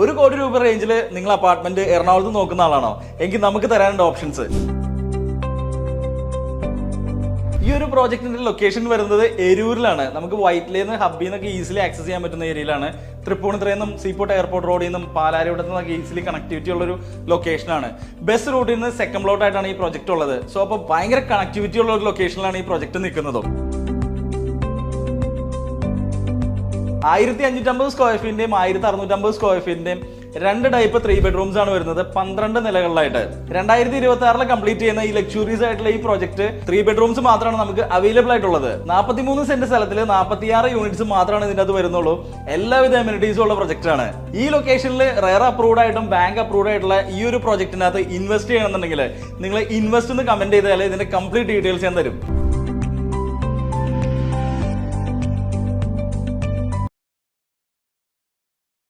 1 കോടി രൂപ റേഞ്ചിൽ നിങ്ങൾ അപ്പാർട്ട്മെന്റ് എറണാകുളത്ത് നോക്കുന്ന ആളാണോ എങ്കിൽ നമുക്ക് തരാനുണ്ട് ഓപ്ഷൻസ്. ഈ ഒരു പ്രോജക്റ്റിന്റെ ലൊക്കേഷൻ വരുന്നത് എരൂരിലാണ്. നമുക്ക് വൈറ്റ്ലേന്ന് ഹബ്ബിൽ നിന്നൊക്കെ ഈസിലി ആക്സസ് ചെയ്യാൻ പറ്റുന്ന ഏരിയയിലാണ്. തൃപ്പൂണിത്തുറയിൽ നിന്നും സീപോർട്ട് എയർപോർട്ട് റോഡിൽ നിന്നും പാലാരിവട്ടത്തു നിന്നൊക്കെ ഈസിലി കണക്ടിവിറ്റി ഉള്ള ഒരു ലൊക്കേഷനാണ്. ബസ് റൂട്ടിൽ നിന്ന് സെക്കൻഡ് പ്ലോട്ട് ആയിട്ടാണ് ഈ പ്രോജക്റ്റ് ഉള്ളത്. സോ അപ്പോൾ ഭയങ്കര കണക്ടിവിറ്റി ഉള്ള ഒരു ലൊക്കേഷനിലാണ് ഈ പ്രോജക്റ്റ് നിൽക്കുന്നതും. 1550 സ്ക്വയർ ഫീറ്റിന്റെയും 1650 സ്ക്വയർ ഫീറ്റിന്റെയും 2 ടൈപ്പ് 3 ബെഡ്റൂംസ് ആണ് വരുന്നത് 12 നിലകളിലായിട്ട്. 2026 കംപ്ലീറ്റ് ചെയ്യുന്ന ഈ ലക്ഷൂറീസ് ആയിട്ടുള്ള ഈ പ്രോജക്ട് 3 ബെഡ്റൂംസ് മാത്രമാണ് നമുക്ക് അവൈലബിൾ ആയിട്ടുള്ളത്. 43 സെന്റ് സ്ഥലത്തിൽ 46 യൂണിറ്റ്സ് മാത്രമാണ് ഇതിന്റെ അത് വരുന്നുള്ളൂ. എല്ലാവിധ അമ്യൂണിറ്റീസും ഉള്ള പ്രൊജക്ട് ആണ്. ഈ ലൊക്കേഷനിൽ റെയർ അപ്രൂവ്ഡ് ആയിട്ടും ബാങ്ക് അപ്രൂവ്ഡ് ആയിട്ടുള്ള ഈ ഒരു പ്രോജക്റ്റിനകത്ത് ഇൻവെസ്റ്റ് ചെയ്യണമെന്നുണ്ടെങ്കിൽ നിങ്ങൾ ഇൻവെസ്റ്റ് എന്ന് കമന്റ് ചെയ്താൽ ഇതിന്റെ കംപ്ലീറ്റ് ഡീറ്റെയിൽസ് ഞാൻ തരും.